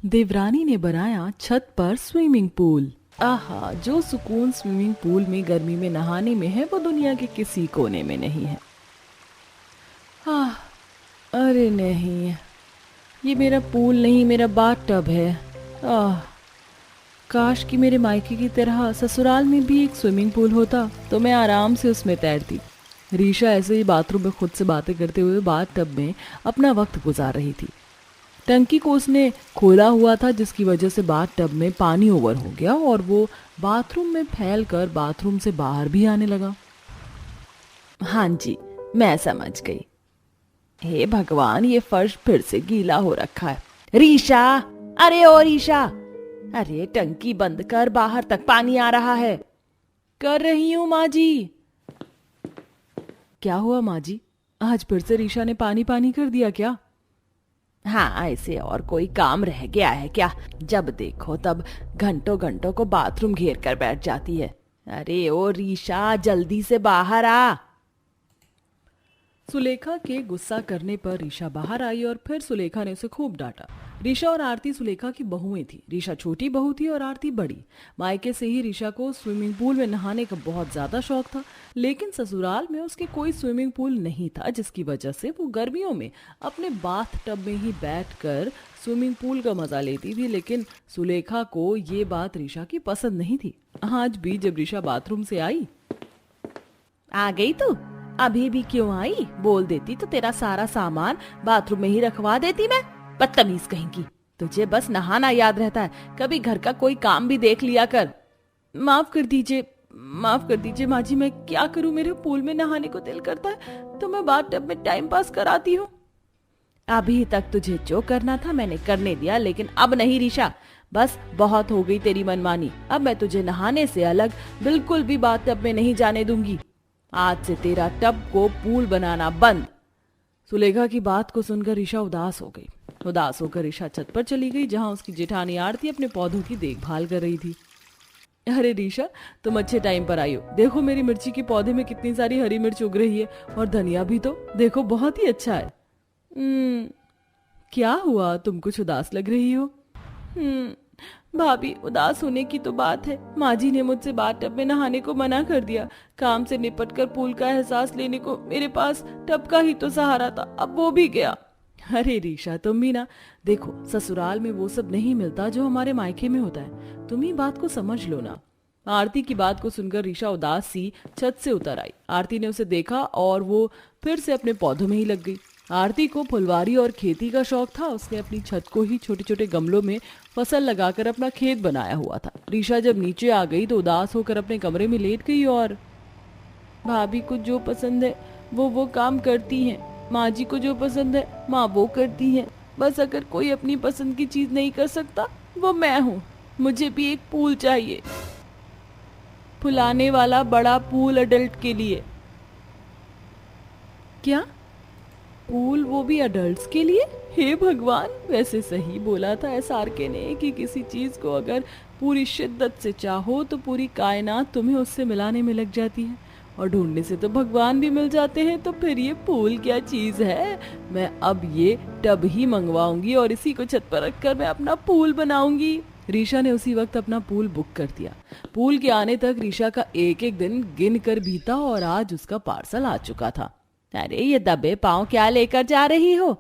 देवरानी ने बनाया छत पर स्विमिंग पूल। आहा, जो सुकून स्विमिंग पूल में गर्मी में नहाने में है वो दुनिया के किसी कोने में नहीं है। आह, अरे नहीं, ये मेरा पूल नहीं, मेरा बाथ टब है। आह, काश कि मेरे मायके की तरह ससुराल में भी एक स्विमिंग पूल होता तो मैं आराम से उसमें तैरती। रीशा ऐसे ही बाथरूम में खुद से बातें करते हुए बाथ टब में अपना वक्त गुजार रही थी। टंकी को उसने खोला हुआ था, जिसकी वजह से बाथ टब में पानी ओवर हो गया और वो बाथरूम में फैल कर बाथरूम से बाहर भी आने लगा। हाँ जी, मैं समझ गई। हे भगवान, ये फर्श फिर से गीला हो रखा है। रीशा, अरे ओ रीशा, अरे टंकी बंद कर, बाहर तक पानी आ रहा है। कर रही हूँ माँ जी। क्या हुआ माँ जी, आज फिर से रीशा ने पानी पानी कर दिया क्या? हाँ, ऐसे और कोई काम रह गया है क्या? जब देखो तब घंटों घंटों को बाथरूम घेर कर बैठ जाती है। अरे ओ रीशा, जल्दी से बाहर आ। सुलेखा के गुस्सा करने पर रीशा बाहर आई और फिर सुलेखा ने उसे खूब डांटा। रीशा और आरती सुलेखा की बहुएं थी। रीशा छोटी बहू थी और आरती बड़ी। मायके से ही रीशा को स्विमिंग पूल में नहाने का बहुत ज्यादा शौक था, लेकिन ससुराल में उसके कोई स्विमिंग पूल नहीं था, जिसकी वजह से वो गर्मियों में अपने बाथ टब में ही बैठकर स्विमिंग पूल का मजा लेती थी। लेकिन सुलेखा को ये बात रीशा की पसंद नहीं थी। आज भी जब रीशा बाथरूम से आई, आ गई तू? अभी भी क्यों आई? बोल देती तो तेरा सारा सामान बाथरूम में ही रखवा देती मैं। बदतमीज कहेंगी, तुझे बस नहाना याद रहता है, कभी घर का कोई काम भी देख लिया कर। माफ कर दीजिए, माफ कर दीजिए माँ जी, मैं क्या करूँ, मेरे पूल में नहाने को दिल करता है तो मैं बाथ टब में टाइम पास कराती हूँ। अभी तक तुझे जो करना था मैंने करने दिया, लेकिन अब नहीं रीशा, बस बहुत हो गई तेरी मनमानी। अब मैं तुझे नहाने से अलग बिल्कुल भी बाथ टब में नहीं जाने दूंगी। आज से तेरा टब को पूल बनाना बंद। सुलेखा की बात को सुनकर रीशा उदास हो गई। उदास होकर रीशा छत पर चली गई, जहां उसकी जेठानी आरती अपने पौधों की देखभाल कर रही थी। अरे रीशा, तुम अच्छे टाइम पर आई हो। देखो मेरी मिर्ची के पौधे में कितनी सारी हरी मिर्च उग रही है, और धनिया भी तो देखो बहुत ही अच्छा है। क्या हुआ, तुम कुछ उदास लग रही हो? भाभी, उदास होने की तो बात है, माँ जी ने मुझसे बाथ टब में नहाने को मना कर दिया। काम से निपटकर पूल का एहसास लेने को मेरे पास टब का ही तो सहारा था, अब वो भी गया। अरे रीशा, तुम भी ना, देखो ससुराल में वो सब नहीं मिलता जो हमारे मायके में होता है, तुम ही बात को समझ लो ना। आरती की बात को सुनकर रीशा उदास सी छत से उतर आई। आरती ने उसे देखा और वो फिर से अपने पौधों में ही लग गई। आरती को फुलवारी और खेती का शौक था। उसने अपनी छत को ही छोटे छोटे गमलों में फसल लगाकर अपना खेत बनाया हुआ था। रीशा जब नीचे आ गई तो उदास होकर अपने कमरे में लेट गई और भाभी को जो पसंद है वो काम करती हैं, माँ जी को जो पसंद है माँ वो करती हैं, बस अगर कोई अपनी पसंद की चीज नहीं कर सकता वो मैं हूँ। मुझे भी एक पूल चाहिए, फुलाने वाला बड़ा पूल अडल्ट के लिए। क्या पूल, वो भी अडल्ट्स के लिए? हे भगवान, वैसे सही बोला था एसआरके ने कि किसी चीज को अगर पूरी शिद्दत से चाहो तो पूरी कायनात तुम्हें उससे मिलाने में लग जाती है, और ढूंढने से तो भगवान भी मिल जाते हैं। तो फिर ये पूल क्या चीज है? मैं अब ये टब ही मंगवाऊंगी और इसी को छत पर रखकर मैं अपना पूल बनाऊंगी। रीशा ने उसी वक्त अपना पूल बुक कर दिया। पूल के आने तक रीशा का एक एक दिन गिन कर बीता और आज उसका पार्सल आ चुका था। अरे ये दबे पाँव क्या लेकर जा रही हो?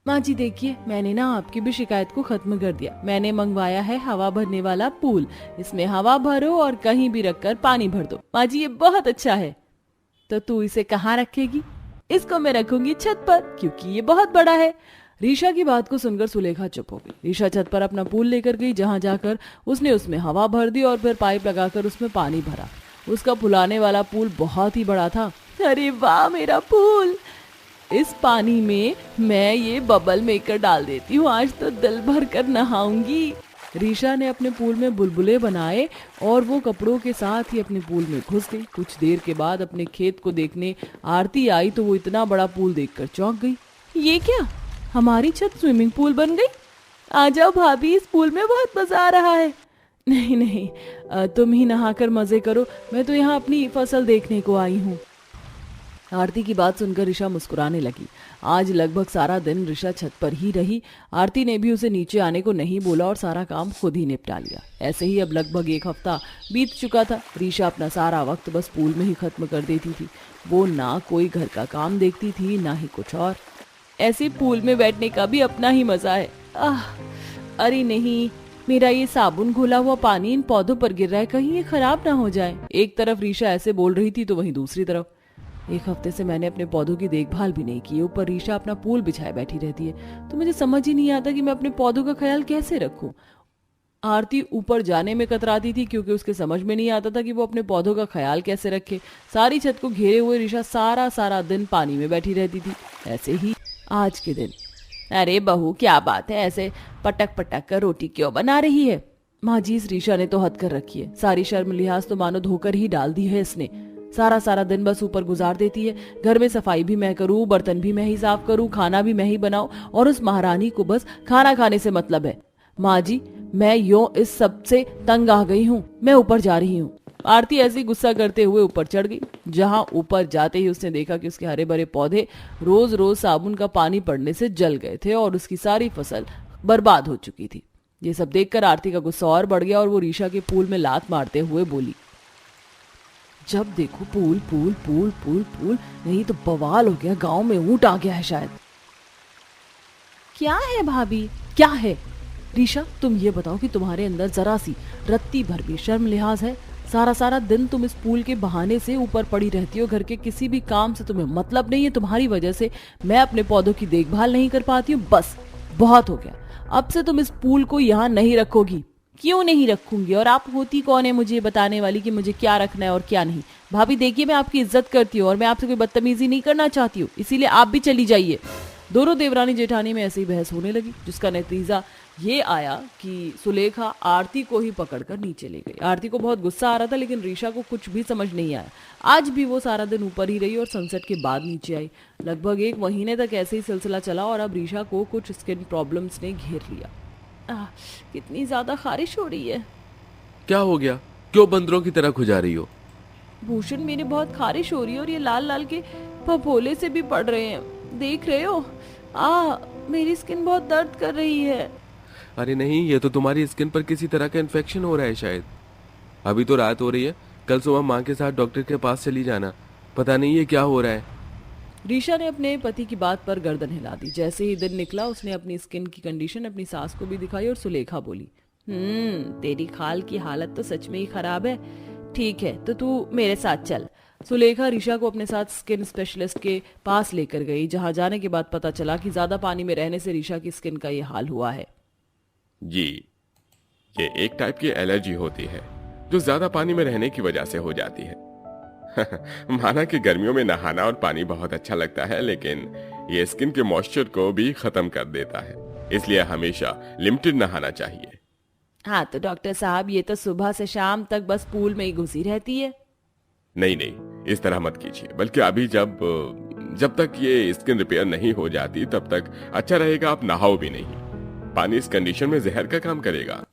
माँ जी देखिए, मैंने ना आपकी भी शिकायत को खत्म कर दिया। मैंने मंगवाया है हवा भरने वाला पूल। इसमें हवा भरो और कहीं भी रखकर पानी भर दो। माँ जी ये बहुत अच्छा है। तो तू इसे कहाँ रखेगी? इसको मैं रखूंगी छत पर, क्योंकि ये बहुत बड़ा है। रीशा की बात को सुनकर सुलेखा चुप हो गई। रीशा छत पर अपना पूल लेकर गई, जहाँ जाकर उसने उसमें हवा भर दी और फिर पाइप लगाकर उसमें पानी भरा। उसका फुलाने वाला पूल बहुत ही बड़ा था। अरे वाह मेरा पूल, इस पानी में मैं ये बबल मेकर डाल देती हूँ, आज तो दिल भर कर नहाऊंगी। रीशा ने अपने पूल में बुलबुले बनाए और वो कपड़ों के साथ ही अपने पूल में घुस गई। कुछ देर के बाद अपने खेत को देखने आरती आई तो वो इतना बड़ा पूल देखकर चौंक गई। ये क्या, हमारी छत स्विमिंग पूल बन गई? आ जाओ भाभी, इस पूल में बहुत मजा आ रहा है। नहीं नहीं, तुम ही नहाकर मजे करो, मैं तो यहाँ अपनी फसल देखने को आई हूँ। आरती की बात सुनकर ऋषा मुस्कुराने लगी। आज लगभग सारा दिन ऋषा छत पर ही रही। आरती ने भी उसे नीचे आने को नहीं बोला और सारा काम खुद ही निपटा लिया। ऐसे ही अब लगभग 1 हफ्ता बीत चुका था। ऋषा अपना सारा वक्त बस पूल में ही खत्म कर देती थी। वो ना कोई घर का काम देखती थी ना ही कुछ और। ऐसे पूल में बैठने का भी अपना ही मजा है। अरे नहीं, मेरा ये साबुन घोला हुआ पानी इन पौधों पर गिर रहा है, कहीं ये खराब ना हो जाए। एक तरफ ऋषा ऐसे बोल रही थी तो वहीं दूसरी तरफ 1 हफ्ते से मैंने अपने पौधों की देखभाल भी नहीं की। ऊपर ऋषा अपना पूल बिछाए बैठी रहती है, तो मुझे समझ ही नहीं आता कि मैं अपने पौधों का ख्याल कैसे रखूं। आरती ऊपर जाने में कतराती थी क्योंकि उसके समझ में नहीं आता था कि वो अपने पौधों का ख्याल कैसे रखे। सारी छत को घेरे हुए ऋषा सारा दिन पानी में बैठी रहती थी। ऐसे ही आज के दिन। अरे बहू, क्या बात है, ऐसे पटक पटक कर रोटी क्यों बना रही है? माँ जी, इस ऋषा ने तो हद कर रखी है। सारी शर्म लिहाज तो मानो धोकर ही डाल दी है इसने। सारा दिन बस ऊपर गुजार देती है। घर में सफाई भी मैं करूं, बर्तन भी मैं ही साफ करूं, खाना भी मैं ही बनाऊं, और उस महारानी को बस खाना खाने से मतलब है। माँ जी, मैं यो इस सब से तंग आ गई हूँ, मैं ऊपर जा रही हूँ। आरती ऐसे ही गुस्सा करते हुए ऊपर चढ़ गई। जहां ऊपर जाते ही उसने देखा कि उसके हरे भरे पौधे रोज रोज साबुन का पानी पड़ने से जल गए थे और उसकी सारी फसल बर्बाद हो चुकी थी। ये सब देखकर आरती का गुस्सा और बढ़ गया और वो ऋषा के पूल में लात मारते हुए बोली, जब देखो pool pool pool pool pool, नहीं तो बवाल हो गया, गांव में ऊंट आ गया है शायद। क्या है भाभी, क्या है? ऋषा, तुम ये बताओ कि तुम्हारे अंदर जरा सी रत्ती भर भी शर्म लिहाज है? सारा दिन तुम इस पूल के बहाने से ऊपर पड़ी रहती हो। घर के किसी भी काम से तुम्हें मतलब नहीं है। तुम्हारी वजह से मैं अपने पौधों की देखभाल नहीं कर पाती हूँ। बस बहुत हो गया। अब से तुम इस पूल को यहाँ नहीं रखोगी। क्यों नहीं रखूंगी? और आप होती कौन है मुझे बताने वाली कि मुझे क्या रखना है और क्या नहीं? भाभी देखिए, मैं आपकी इज्जत करती हूँ और मैं आपसे कोई बदतमीजी नहीं करना चाहती हूँ, इसीलिए आप भी चली जाइए। दोनों देवरानी जेठानी में ऐसे ही बहस होने लगी, जिसका नतीजा ये आया कि सुलेखा आरती को ही पकड़कर नीचे ले गई। आरती को बहुत गुस्सा आ रहा था, लेकिन ऋषा को कुछ भी समझ नहीं आया। आज भी वो सारा दिन ऊपर ही रही और सनसेट के बाद नीचे आई। लगभग 1 महीने तक ऐसे ही सिलसिला चला और अब ऋषा को कुछ स्किन प्रॉब्लम्स ने घेर लिया। कितनी ज्यादा खारिश हो रही है। क्या हो गया? क्यों बंदरों की तरह खुजा रही हो? भूषण, मेरी बहुत खारिश हो रही है और ये लाल लाल के फफोले से भी पड़ रहे हैं, देख रहे हो? मेरी स्किन बहुत दर्द कर रही है। अरे नहीं, ये तो तुम्हारी स्किन पर किसी तरह का इन्फेक्शन हो रहा है शायद। अभी तो रात हो रही है, कल सुबह माँ के साथ डॉक्टर के पास चली जाना। पता नहीं ये क्या हो रहा है। ऋषा ने अपने पति की बात पर गर्दन हिला दी। जैसे ही दिन निकला उसने अपनी स्किन की कंडीशन अपनी सास को भी दिखाई और सुलेखा बोली, तेरी खाल की हालत तो सच में ही खराब है। ठीक है, तो तू मेरे साथ चल। सुलेखा ऋषा को अपने साथ स्किन स्पेशलिस्ट के पास लेकर गई, जहां जाने के बाद पता चला कि ज्यादा पानी में रहने से ऋषा की स्किन का ये हाल हुआ है। जी, ये एक टाइप की एलर्जी होती है जो ज्यादा पानी में रहने की वजह से हो जाती है। माना कि गर्मियों में नहाना और पानी बहुत अच्छा लगता है, लेकिन ये स्किन के मॉइस्चर को भी खत्म कर देता है, इसलिए हमेशा लिमिटेड नहाना चाहिए। हाँ तो डॉक्टर साहब, ये तो सुबह से शाम तक बस पूल में ही घुसी रहती है। नहीं, इस तरह मत कीजिए, बल्कि अभी जब तक ये स्किन रिपेयर नहीं हो जाती तब तक अच्छा रहेगा आप नहाओ भी नहीं। पानी इस कंडीशन में जहर का काम करेगा।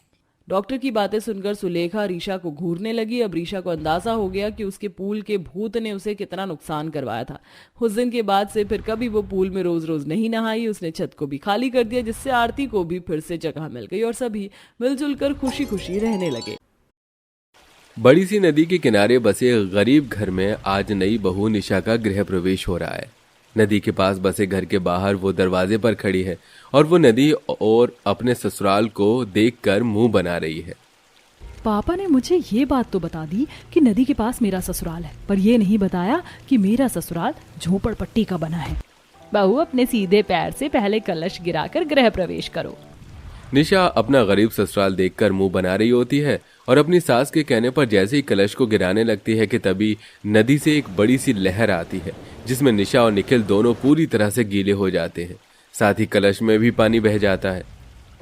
डॉक्टर की बातें सुनकर सुलेखा ऋषा को घूरने लगी। अब ऋषा को अंदाजा हो गया कि उसके पूल के भूत ने उसे कितना नुकसान करवाया था। उस दिन के बाद से फिर कभी वो पूल में रोज रोज नहीं नहाई। उसने छत को भी खाली कर दिया, जिससे आरती को भी फिर से जगह मिल गई और सभी मिलजुल कर खुशी खुशी रहने लगे। बड़ी सी नदी के किनारे बसे गरीब घर में आज नई बहू निशा का गृह प्रवेश हो रहा है। नदी के पास बसे घर के बाहर वो दरवाजे पर खड़ी है और वो नदी और अपने ससुराल को देखकर मुंह बना रही है। पापा ने मुझे ये बात तो बता दी कि नदी के पास मेरा ससुराल है, पर ये नहीं बताया कि मेरा ससुराल झोपड़पट्टी का बना है। बहू, अपने सीधे पैर से पहले कलश गिराकर गृह प्रवेश करो। निशा अपना गरीब ससुराल देखकर मुंह बना रही होती है और अपनी सास के कहने पर जैसे ही कलश को गिराने लगती है कि तभी नदी से एक बड़ी सी लहर आती है, जिसमें निशा और निखिल दोनों पूरी तरह से गीले हो जाते हैं। साथ ही कलश में भी पानी बह जाता है।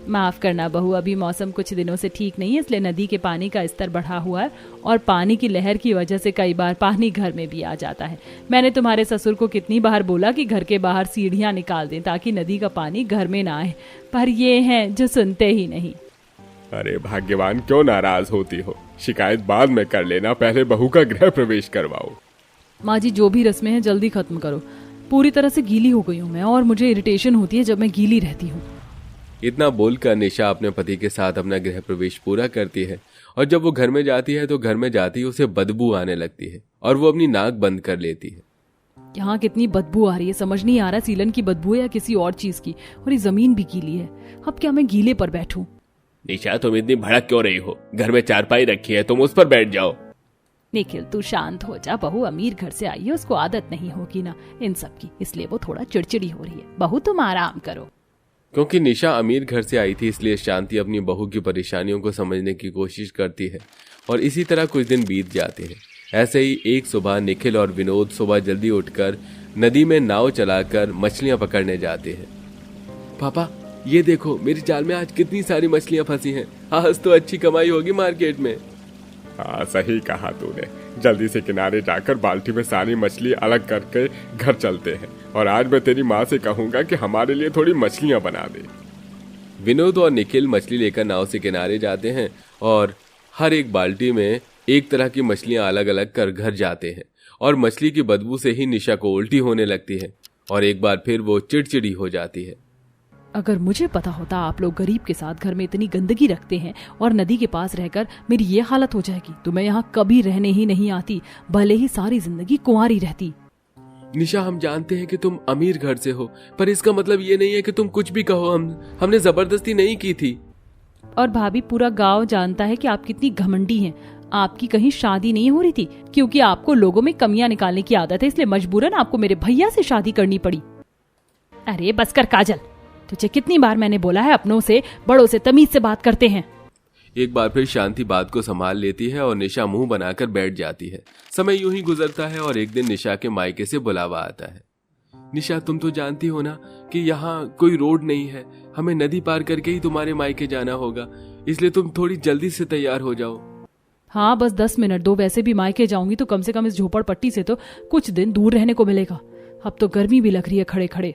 माफ करना बहू, अभी मौसम कुछ दिनों से ठीक नहीं है, इसलिए नदी के पानी का स्तर बढ़ा हुआ है और पानी की लहर की वजह से कई बार पानी घर में भी आ जाता है। मैंने तुम्हारे ससुर को कितनी बार बोला कि घर के बाहर सीढ़ियां निकाल दें ताकि नदी का पानी घर में ना आए, पर ये हैं जो सुनते ही नहीं। अरे भाग्यवान, क्यों नाराज होती हो? शिकायत बाद में कर लेना, पहले बहू का गृह प्रवेश करवाओ। माँ जी जो भी रस्में हैं जल्दी खत्म करो। पूरी तरह से गीली हो गई हूँ मैं, और मुझे इरिटेशन होती है जब मैं गीली रहती हूँ। इतना बोलकर निशा अपने पति के साथ अपना गृह प्रवेश पूरा करती है और जब वो घर में जाती है तो घर में जाती ही उसे बदबू आने लगती है और वो अपनी नाक बंद कर लेती है। यहाँ कितनी बदबू आ रही है, समझ नहीं आ रहा सीलन की बदबू है या किसी और चीज की। और ये जमीन भी गीली है, अब क्या मैं गीले पर बैठूं? निशा तुम इतनी भड़क क्यों रही हो? घर में चारपाई रखी है, तुम उस पर बैठ जाओ। निखिल तू शांत हो जा, बहू अमीर घर से आई है, उसको आदत नहीं होगी ना इन सब की, इसलिए वो थोड़ा चिड़चिड़ी हो रही है। बहू तुम आराम करो। क्योंकि निशा अमीर घर से आई थी इसलिए शांति अपनी बहू की परेशानियों को समझने की कोशिश करती है और इसी तरह कुछ दिन बीत जाते हैं। ऐसे ही एक सुबह निखिल और विनोद सुबह जल्दी उठकर नदी में नाव चलाकर मछलियां पकड़ने जाते हैं। पापा ये देखो मेरी जाल में आज कितनी सारी मछलियां फंसी हैं, आज तो अच्छी कमाई होगी मार्केट में। हाँ सही कहा तूने, जल्दी से किनारे जाकर बाल्टी में सारी मछली अलग करके घर चलते हैं और आज मैं तेरी माँ से कहूंगा कि हमारे लिए थोड़ी मछलियाँ बना दे। विनोद और निखिल मछली लेकर नाव से किनारे जाते हैं और हर एक बाल्टी में एक तरह की मछलियां अलग अलग कर घर जाते हैं और मछली की बदबू से ही निशा को उल्टी होने लगती है और एक बार फिर वो चिड़चिड़ी हो जाती है। अगर मुझे पता होता आप लोग गरीब के साथ घर में इतनी गंदगी रखते हैं और नदी के पास रहकर मेरी ये हालत हो जाएगी तो मैं यहाँ कभी रहने ही नहीं आती, भले ही सारी जिंदगी कुंवारी रहती। निशा हम जानते हैं कि तुम अमीर घर से हो, पर इसका मतलब ये नहीं है कि तुम कुछ भी कहो। हमने जबरदस्ती नहीं की थी। और भाभी पूरा गांव जानता है कि आप कितनी घमंडी हैं। आपकी कहीं शादी नहीं हो रही थी क्योंकि आपको लोगों में कमियां निकालने की आदत है, इसलिए मजबूरन आपको मेरे भैया से शादी करनी पड़ी। अरे बस कर काजल, तुझे कितनी बार मैंने बोला है अपनों से बड़ों से तमीज से बात करते हैं। एक बार फिर शांति बात को संभाल लेती है और निशा मुंह बनाकर बैठ जाती है। समय यूं ही गुजरता है और एक दिन निशा के मायके से बुलावा आता है। निशा तुम तो जानती हो ना कि यहाँ कोई रोड नहीं है, हमें नदी पार करके ही तुम्हारे मायके जाना होगा, इसलिए तुम थोड़ी जल्दी से तैयार हो जाओ। हाँ बस 10 मिनट दो, वैसे भी मायके जाऊंगी तो कम से कम इस झोपड़पट्टी से तो कुछ दिन दूर रहने को मिलेगा। अब तो गर्मी भी लग रही है खड़े खड़े।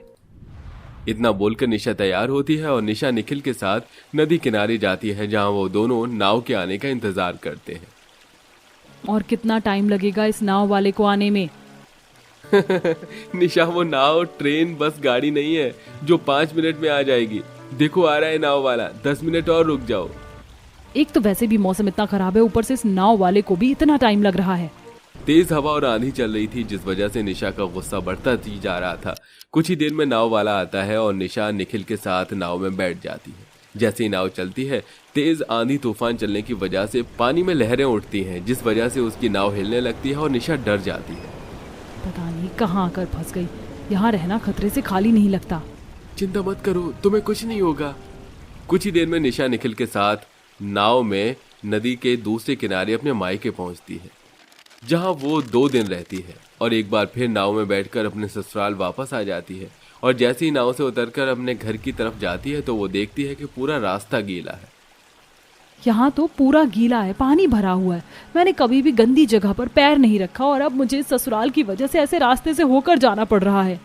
इतना बोलकर निशा तैयार होती है और निशा निखिल के साथ नदी किनारे जाती है जहां वो दोनों नाव के आने का इंतजार करते हैं। और कितना टाइम लगेगा इस नाव वाले को आने में? निशा वो नाव ट्रेन बस गाड़ी नहीं है जो 5 मिनट में आ जाएगी। देखो आ रहा है नाव वाला, 10 मिनट और रुक जाओ। एक तो वैसे भी मौसम इतना खराब है, ऊपर से इस नाव वाले को भी इतना टाइम लग रहा है। तेज हवा और आंधी चल रही थी जिस वजह से निशा का गुस्सा बढ़ता ही जा रहा था। कुछ ही देर में नाव वाला आता है और निशा निखिल के साथ नाव में बैठ जाती है। जैसे ही नाव चलती है तेज आंधी तूफान चलने की वजह से पानी में लहरें उठती हैं जिस वजह से उसकी नाव हिलने लगती है और निशा डर जाती है। पता नहीं कहाँ आकर फंस गई, यहाँ रहना खतरे से खाली नहीं लगता। चिंता मत करो, तुम्हें कुछ नहीं होगा। कुछ ही देर में निशा निखिल के साथ नाव में नदी के दूसरे किनारे अपने मायके पहुंचती है जहां वो 2 दिन रहती है और एक बार फिर नाव में बैठकर अपने ससुराल वापस आ जाती है। और जैसे ही नाव से उतरकर अपने घर की तरफ जाती है तो वो देखती है कि पूरा रास्ता गीला है। यहाँ तो पूरा गीला है, पानी भरा हुआ है। मैंने कभी भी गंदी जगह पर पैर नहीं रखा और अब मुझे ससुराल की वजह से ऐसे रास्ते से होकर जाना पड़ रहा है।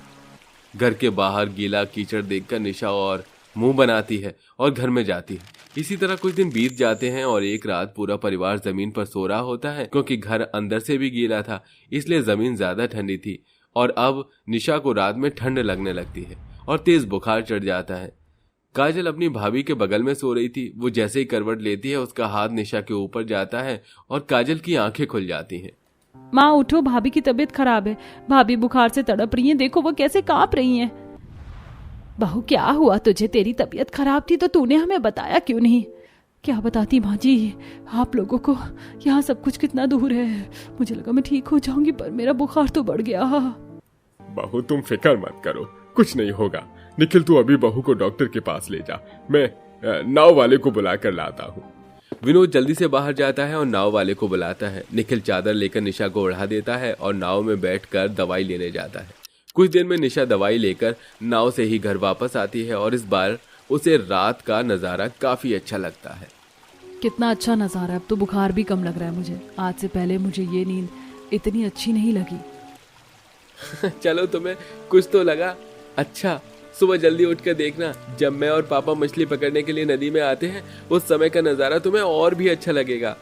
घर के बाहर गीला कीचड़ देखकर निशा और मुंह बनाती है और घर में जाती है। इसी तरह कुछ दिन बीत जाते हैं और एक रात पूरा परिवार जमीन पर सो रहा होता है क्योंकि घर अंदर से भी गीला था इसलिए जमीन ज्यादा ठंडी थी और अब निशा को रात में ठंड लगने लगती है और तेज बुखार चढ़ जाता है। काजल अपनी भाभी के बगल में सो रही थी। वो जैसे ही करवट लेती है उसका हाथ निशा के ऊपर जाता है और काजल की आंखें खुल जाती हैं। माँ उठो, भाभी की तबीयत खराब है, भाभी बुखार से तड़प रही हैं, देखो वो कैसे कांप रही हैं। बहू क्या हुआ तुझे? तेरी तबीयत खराब थी तो तूने हमें बताया क्यों नहीं? क्या बताती माँ जी, आप लोगों को यहाँ सब कुछ कितना दूर है। मुझे लगा मैं ठीक हो जाऊंगी पर मेरा बुखार तो बढ़ गया। बहू तुम फिक्र मत करो, कुछ नहीं होगा। निखिल तू अभी बहू को डॉक्टर के पास ले जा, मैं नाव वाले को बुला कर लाता हूँ। विनोद जल्दी से बाहर जाता है और नाव वाले को बुलाता है। निखिल चादर लेकर निशा को उड़ा देता है और नाव में बैठकर दवाई लेने जाता है। कुछ देर में निशा दवाई लेकर नाव से ही घर वापस आती है और इस बार उसे रात का नजारा काफी अच्छा लगता है। कितना अच्छा नजारा, अब तो बुखार भी कम लग रहा है मुझे। आज से पहले मुझे ये नींद इतनी अच्छी नहीं लगी। चलो तुम्हें कुछ तो लगा। अच्छा सुबह जल्दी उठकर देखना, जब मैं और पापा मछली पकड़ने के लिए नदी में आते हैं उस समय का नजारा तुम्हें और भी अच्छा लगेगा।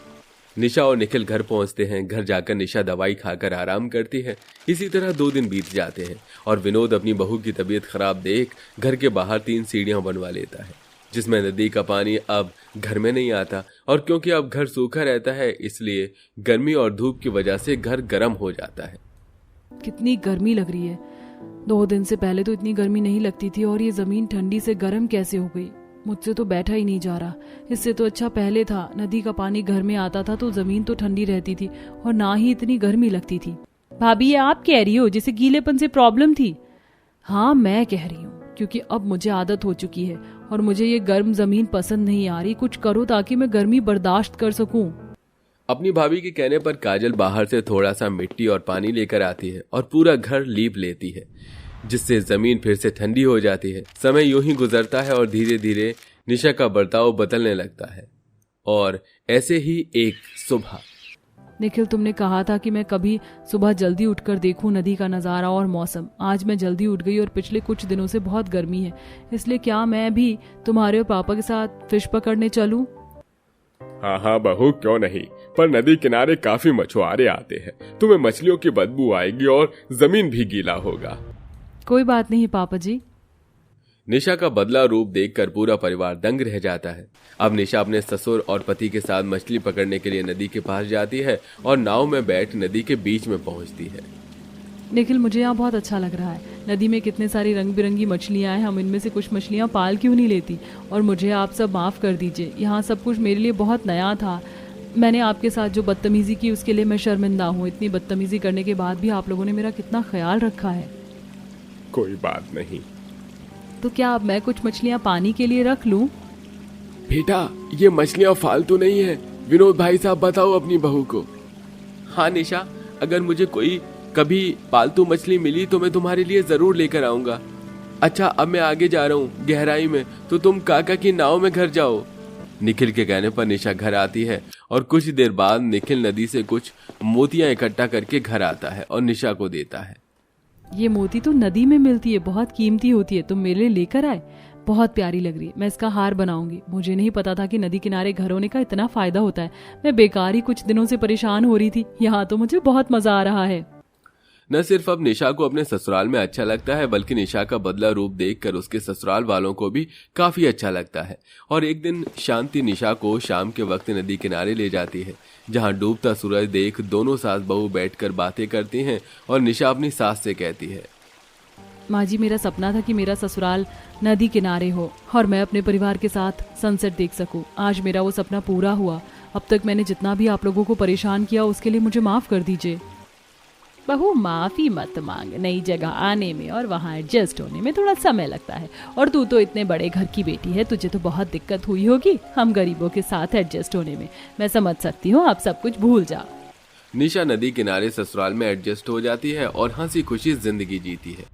निशा और निखिल घर पहुंचते हैं। घर जाकर निशा दवाई खाकर आराम करती है। इसी तरह 2 दिन बीत जाते हैं और विनोद अपनी बहू की तबीयत खराब देख घर के बाहर 3 सीढ़ियां बनवा लेता है, जिसमें नदी का पानी अब घर में नहीं आता। और क्योंकि अब घर सूखा रहता है, इसलिए गर्मी और धूप की वजह से घर गर्म हो जाता है। कितनी गर्मी लग रही है। 2 दिन से पहले तो इतनी गर्मी नहीं लगती थी और ये जमीन ठंडी से गर्म कैसे हो गई? मुझसे तो बैठा ही नहीं जा रहा। इससे तो अच्छा पहले था, नदी का पानी घर में आता था तो जमीन तो ठंडी रहती थी और ना ही इतनी गर्मी लगती थी। भाभी ये आप कह रही हो जिसे गीलेपन से प्रॉब्लम थी? हाँ, मैं कह रही हूँ, क्योंकि अब मुझे आदत हो चुकी है और मुझे ये गर्म जमीन पसंद नहीं आ रही। कुछ करो ताकि मैं गर्मी बर्दाश्त कर सकूं। अपनी भाभी के कहने पर काजल बाहर से थोड़ा सा मिट्टी और पानी लेकर आती है और पूरा घर लीप लेती है, जिससे जमीन फिर से ठंडी हो जाती है। समय यूं ही गुजरता है और धीरे धीरे निशा का बर्ताव बदलने लगता है। और ऐसे ही एक सुबह, निखिल, तुमने कहा था कि मैं कभी सुबह जल्दी उठकर देखूं नदी का नज़ारा और मौसम। आज मैं जल्दी उठ गई और पिछले कुछ दिनों से बहुत गर्मी है, इसलिए क्या मैं भी तुम्हारे और पापा के साथ फिश पकड़ने चलूं? हाँ हाँ बहू, क्यों नहीं, पर नदी किनारे काफी मछुआरे आते हैं। तुम्हें मछलियों की बदबू आएगी और जमीन भी गीला होगा। कोई बात नहीं पापा जी। निशा का बदला रूप देखकर पूरा परिवार दंग रह जाता है। अब निशा अपने ससुर और पति के साथ मछली पकड़ने के लिए नदी के पास जाती है और नाव में बैठ नदी के बीच में पहुंचती है। निखिल, मुझे यहाँ बहुत अच्छा लग रहा है। नदी में कितने सारी रंग बिरंगी मछलियाँ हैं। हम इनमें से कुछ मछलियाँ पाल क्यों नहीं लेती? और मुझे आप सब माफ़ कर दीजिए, यहाँ सब कुछ मेरे लिए बहुत नया था। मैंने आपके साथ जो बदतमीज़ी की उसके लिए मैं शर्मिंदा हूँ। इतनी बदतमीज़ी करने के बाद भी आप लोगों ने मेरा कितना ख्याल रखा है। कोई बात नहीं। तो क्या अब मैं कुछ मछलियाँ पानी के लिए रख लूँ? बेटा, ये मछलियाँ फालतू नहीं है। विनोद भाई साहब, बताओ अपनी बहू को। हाँ निशा, अगर मुझे कोई कभी पालतू मछली मिली तो मैं तुम्हारे लिए जरूर लेकर आऊंगा। अच्छा, अब मैं आगे जा रहा हूँ गहराई में, तो तुम काका की नाव में घर जाओ। निखिल के कहने पर निशा घर आती है और कुछ देर बाद निखिल नदी से कुछ मोतियां इकट्ठा करके घर आता है और निशा को देता है। ये मोती तो नदी में मिलती है, बहुत कीमती होती है। तुम मेरे लिए लेकर आए, बहुत प्यारी लग रही है। मैं इसका हार बनाऊंगी। मुझे नहीं पता था कि नदी किनारे घर होने का इतना फायदा होता है। मैं बेकार ही कुछ दिनों से परेशान हो रही थी। यहाँ तो मुझे बहुत मजा आ रहा है। न सिर्फ अब निशा को अपने ससुराल में अच्छा लगता है, बल्कि निशा का बदला रूप देखकर उसके ससुराल वालों को भी काफी अच्छा लगता है। और एक दिन शांति निशा को शाम के वक्त नदी किनारे ले जाती है, जहां डूबता सूरज देख दोनों सास बहू बैठकर बातें करती हैं और निशा अपनी सास से कहती है, माँ जी, मेरा सपना था कि मेरा ससुराल नदी किनारे हो और मैं अपने परिवार के साथ सनसेट देख सकूं। आज मेरा वो सपना पूरा हुआ। अब तक मैंने जितना भी आप लोगों को परेशान किया उसके लिए मुझे माफ कर दीजिए। बहू, माफी मत मांग। नई जगह आने में और वहाँ एडजस्ट होने में थोड़ा समय लगता है, और तू तो इतने बड़े घर की बेटी है, तुझे तो बहुत दिक्कत हुई होगी हम गरीबों के साथ एडजस्ट होने में। मैं समझ सकती हूँ, आप सब कुछ भूल जा। निशा नदी किनारे ससुराल में एडजस्ट हो जाती है और हंसी खुशी जिंदगी जीती है।